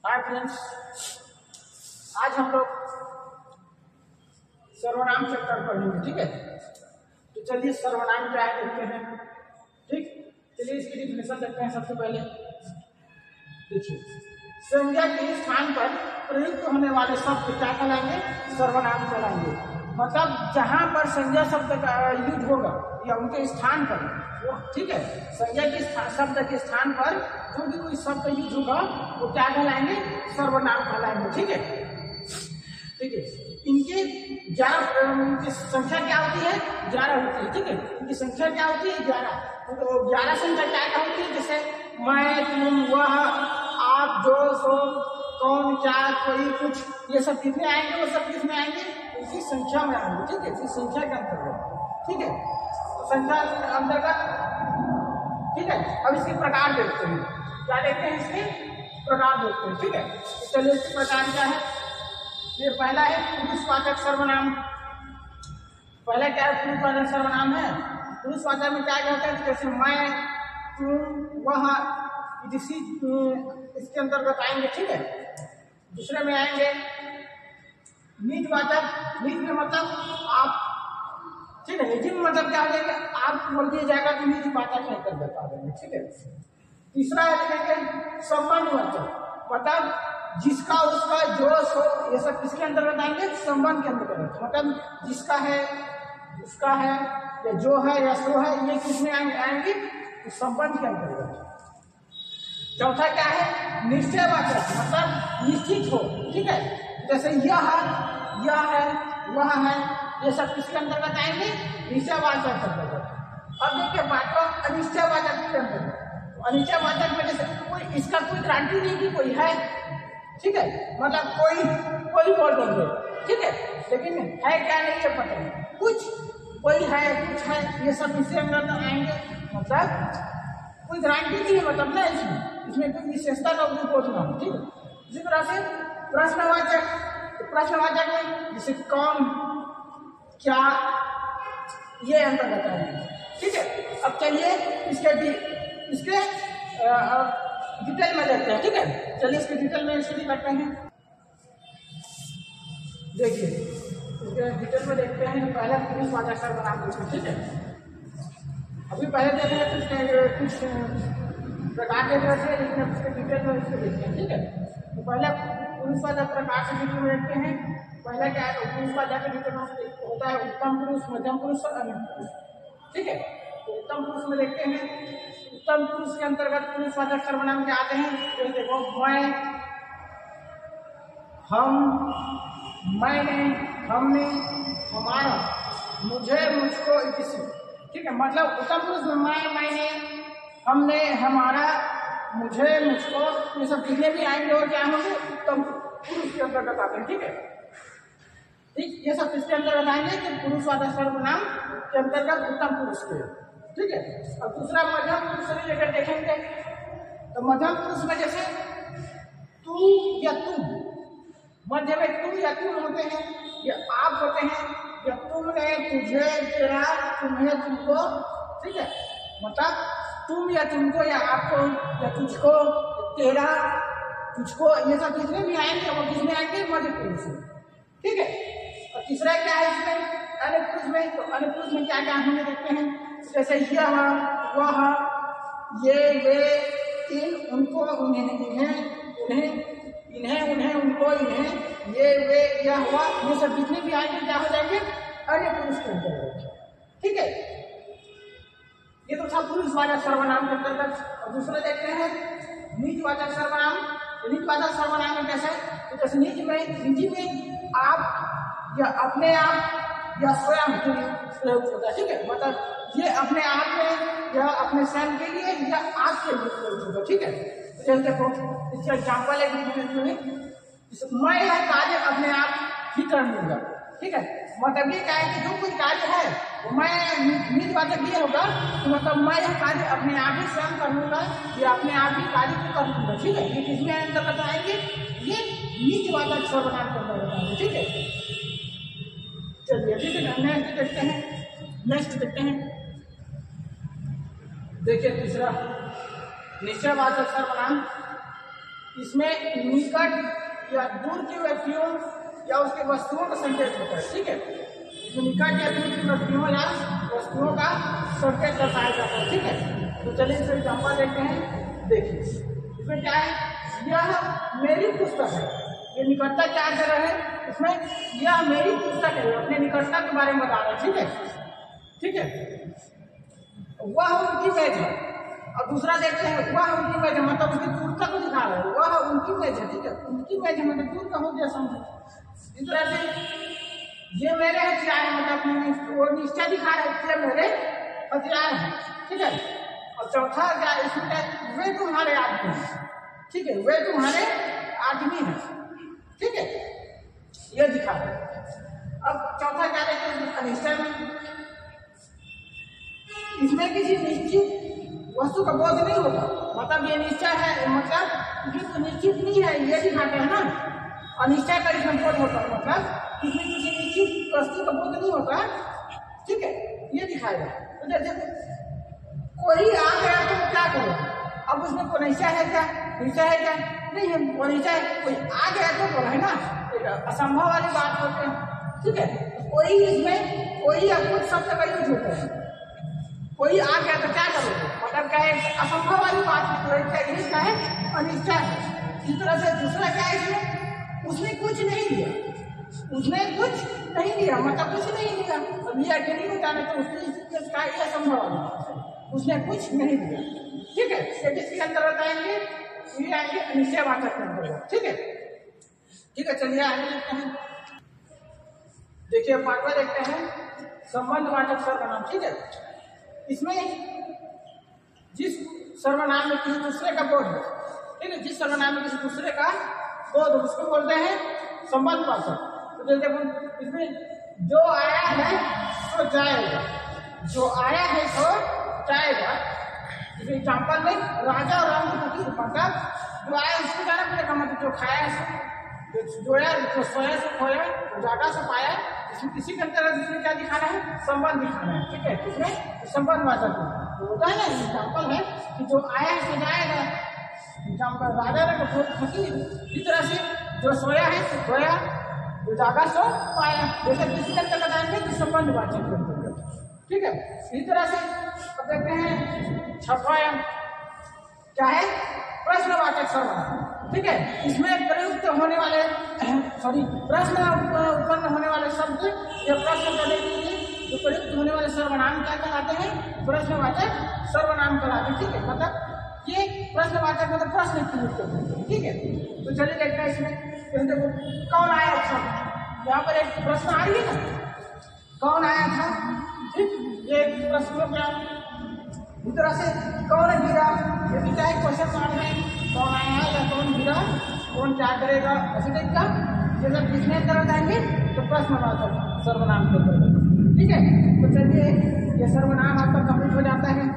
Hi friends, आज हम लोग सर्वनाम चैप्टर पढ़ेंगे। ठीक है, तो चलिए सर्वनाम क्या है देखते हैं। ठीक, चलिए इसकी डिफिनेशन देखते हैं। सबसे पहले देखिए, संज्ञा के स्थान पर प्रयुक्त होने वाले शब्द क्या कहलाएंगे? सर्वनाम कहलाएंगे। मतलब जहां पर संज्ञा शब्द का यूज होगा या उनके स्थान पर, ठीक है, संज्ञा के शब्द के स्थान पर जो भी कोई शब्द यूज होगा वो क्या कहलाएंगे? सर्वनाम कहलाएंगे। ठीक है, ठीक है। इनकी 11 संख्या क्या होती है? 11 होती है। ठीक है, इनकी संख्या क्या होती है? 11। तो 11 संख्या क्या क्या होती है? जैसे मैं, तुम, वह, आप, जो, सो, कौन, क्या, कोई, कुछ, ये सब कितने आएंगे? वो सब कितने आएंगे? इसी संख्या में आएंगे। ठीक है, इसी संख्या के अंतर्गत। ठीक है, तो संख्या के अंतर्गत। ठीक है, अब इसके प्रकार देखते हैं। क्या देखते हैं? इसके प्रकार देखते हैं। ठीक है, तो चलिए इसके प्रकार क्या है। ये पहला है पुरुषवाचक सर्वनाम। पहला क्या है? पुरुषवाचक सर्वनाम है। पुरुषवाचक में क्या होता है? जैसे मैं, तुम, वह, इसी इसके अंतर्गत आएंगे। ठीक है, दूसरे में आएंगे निजवाचक। निज में मतलब आप। ठीक है, निजी में मतलब क्या हो जाएगा? आप बोल दिया जाएगा कि निजवाचक नहीं कर बता देंगे। ठीक है, तीसरा है संबंधवाचक। मतलब जिसका, उसका, जो, सो, ये सब किसके अंतर्गत आएंगे? संबंध के अंतर्गत। मतलब जिसका है, उसका है, या जो है या सो है, ये किसमें आएंगे? तो संबंध के अंतर्गत। चौथा क्या है? निश्चयवाचक। मतलब निश्चित हो। ठीक है, जैसे यह है, वह है, ये सब किसके अंतर्गत आएंगे? निश्चयवाचक के अंतर्गत। अब देखिए बात अनिश्चयवाचक के अंतर्गत। अनिश्चयवाचक में जैसे कोई, इसका कोई गारंटी नहीं कि कोई है। ठीक है, मतलब कोई बोल देंगे। ठीक है, लेकिन है क्या नहीं है पता नहीं। कुछ कोई है, कुछ है, ये सब इसके अंदर आएंगे। मतलब कोई गारंटी नहीं है, मतलब ना इसमें कोई विशेषता का उपयोग ना हो। ठीक है, इसी तरह से प्रश्नवाचक। तो प्रश्नवाचक में जैसे कौन, क्या, ये अंतर्गत आएंगे। ठीक है, अब चलिए इसके डिटेल में देखते हैं। ठीक है, चलिए इसके डिटेल में स्टडी करते हैं। देखिए इसके डिटेल में देखते हैं। पहले पुरुषवाचक सर्वनाम देखते हैं। ठीक है, अभी पहले देखे हैं कुछ प्रकार के तरह से, लेकिन उसके डिटेल में इसको देखते हैं। ठीक है, तो पहले पुरुषवाचक प्रकार से डिटेल में देखते हैं। पहला क्या है? पुरुषवाचक के डिटेल में होता है उत्तम पुरुष, मध्यम पुरुष और अन्य पुरुष। ठीक है, तो उत्तम पुरुष में देखते हैं। उत्तम पुरुष के अंतर्गत पुरुषवाचक सर्वनाम क्या आते हैं? तो देखो मैं, हम, मैंने, हमने, हमारा, मुझे, मुझको, किसी। ठीक है, मतलब उत्तम पुरुष में मैं, मैंने, हमने, हमारा, मुझे, मुझको, ये सब जितने भी आएंगे और क्या होंगे? उत्तम पुरुष के अंतर्गत आते हैं। ठीक है, ठीक, ये सब किसके अंतर्गत आएंगे? तो पुरुषवाचक सर्वनाम के अंतर्गत उत्तम पुरुष के। ठीक है, अब दूसरा मध्यम पुरुष से लेकर देखेंगे। तो मध्यम पुरुष में जैसे तू या तुम, मध्य में तुम या तुम होते हैं, या आप होते हैं, या तुमने, तुझे, तेरा, तुम्हें, तुमको। ठीक है, मतलब तुम या तुमको, या आपको, या तुझको, तेरा, तुझको, ये सब जितने भी आएंगे वो किसमें आएंगे? मध्य पुरुष में। ठीक है, और तीसरा क्या है इसमें? अन्य पुरुष में। तो अन्य पुरुष में क्या क्या होंगे देखते हैं। जैसे यह, वह, ये, वे, इन, उनको, उन्हें, उनको, इन्हें, ये, वे, यह, वह, ये सब जितने भी आएंगे क्या हो जाएंगे? अन्य पुरुष के अंतर्गत। ठीक है, ये तो था पुरुषवाचक सर्वनाम के अंतर्गत। और दूसरा देखते हैं निजवाचक सर्वनाम। निजवाचक सर्वनाम में कैसे? तो जैसे निजी में आप या अपने आप या स्वयं के लिए प्रयोग होता है। ठीक है, मतलब ये अपने आप में या अपने स्वयं के लिए या आपके लिए प्रयोग होगा। ठीक है, तो देखो इसका एग्जाम्पल है। मैं यह कार्य अपने आप ही कर लूंगा। ठीक है, मतलब ये क्या है कि जो कोई कार्य है मैं निजवाचक ये होगा तो मतलब मैं यह कार्य अपने आप ही स्वयं कर लूंगा या अपने आप ही कार्य को कर लूंगा। ठीक है, ये किसमें अंतर्गत आएंगे? ये निजवाचक सर्वनाम के अंतर्गत आएंगे। ठीक है, चलिए ठीक है, नेक्स्ट देखते हैं। देखिए तीसरा निश्चयवाचक सर्वनाम। इसमें निकट या दूर के व्यक्तियों या उसके वस्तुओं का संकेत होता है, ठीक है। इसमें निकट या दूर की व्यक्तियों या वस्तुओं का संकेत दर्शाया जाता है, ठीक है। तो चलिए इसका एग्जाम्पल देखते हैं। देखिए इसमें क्या है, यह मेरी पुस्तक है। ये निकटता क्या कर रहा है इसमें, यह मेरी पुस्तक है, अपने निकटता के बारे में बता रहे हैं, ठीक है, ठीक है। वह उनकी मेज है। और दूसरा देखते हैं, वह उनकी मेज है, मतलब उसकी दूरता को दिखा रहा है, वह उनकी मेज है, ठीक है। उनकी मेज है मतलब दूर का हो गया, समझो। इस तरह से ये मेरे हथियार है, मतलब वो निश्चय दिखा रहे हैं, ये मेरे हथियार है, ठीक है। और चौथा क्या इसमें क्या, वे तुम्हारे आदमी हैं, ठीक है, वे तुम्हारे आदमी हैं, ठीक है, ये दिखा रहे हैं। अब चौथा क्या देखते हैं, अनिश्चय में इसमें किसी निश्चित वस्तु का बोध नहीं होगा, मतलब ये निश्चय है, मतलब ये तो निश्चित नहीं है, ये दिखाते हैं ना। अनिश्चय का इसमें बोध होता है, मतलब इसमें किसी निश्चित वस्तु का बोध नहीं होता, ठीक है, ये दिखाएगा। तो जैसे कोई आ गया तो क्या करोगे, अब उसमें कोई निश्चय है क्या, निश्चय है क्या, नहीं है, वो निश्चय है, कोई आ गया तो बोला है ना, असंभव वाली बात होती है, ठीक है। कोई इसमें कोई या कुछ शब्द का यूज होता है, कोई आ गया तो क्या करोगे, मतलब क्या है, असंभव वाली बात क्या है, अनिश्चय है। इस तरह से दूसरा क्या है इसमें, उसने कुछ नहीं दिया, उसने कुछ नहीं दिया, मतलब कुछ नहीं दिया, अब ये अकेली होता है तो उसकी असंभव वाली बात है, उसने कुछ नहीं दिया, ठीक है। किसके अंतर्गत आएंगे, ये आएंगे अनिश्चयवाचक के अंतर्गत, ठीक है, ठीक है। चलिए आगे देखते हैं। देखिए पांचवा देखते हैं, संबंधवाचक सर्वनाम, ठीक है। इसमें जिस सर्वनाम में किसी दूसरे का बोध है, ठीक है, जिस सर्वनाम में किसी दूसरे का बोध है उसको बोलते हैं संबंधवाचक। तो देखो इसमें जो आया है सो जाएगा, जो आया है सो जाएगा। इस एग्जाम्पल में राजा और राम की प्रतीक, मतलब जो आया उसको जाना पड़ेगा, मतलब जो खाया सो जोया, जो सोया सो खोया, जो जागा सो पाया, इसमें किसी के अंतर्गत इसमें क्या दिखाना है, संबंध दिखाना है, ठीक है। इसमें संबंधवाचक होता है ना, एग्जाम्पल है कि जो आया है सो जाएगा, एग्जाम्पल राजा ने फकीर, इस तरह से जो सोया है सो खोया, जो जागा सो पाया, जैसे किसी के अंतर्गत आएंगे कि संबंधवाचक, ठीक है। इस तरह से अब देखते हैं छठवां क्या है, प्रश्नवाचक सर्वनाम, ठीक है। इसमें प्रयुक्त होने वाले प्रश्न उत्पन्न होने वाले शब्द या प्रश्न करने के लिए जो प्रयुक्त होने वाले सर्वनाम क्या कहलाते हैं, प्रश्नवाचक सर्वनाम कहलाते हैं, ठीक है। मतलब ये प्रश्नवाचक मतलब प्रश्न की युक्त होते हैं, ठीक है। तो चलिए देखते हैं इसमें, देखो कौन आया था, यहाँ पर एक प्रश्न आ रही है ना, कौन आया था, ठीक, ये प्रश्न क्या, इस तरह से कौन गिरा, ये भी क्या क्वेश्चन मार्क है, कौन आया या कौन गिरा, कौन क्या करेगा, ऐसे टाइप का। ये सब किसने तरह जाएंगे तो प्रश्नवाचक सर्वनाम के ऊपर, ठीक है। तो चलिए ये सर्वनाम आपका कंप्लीट हो जाता है।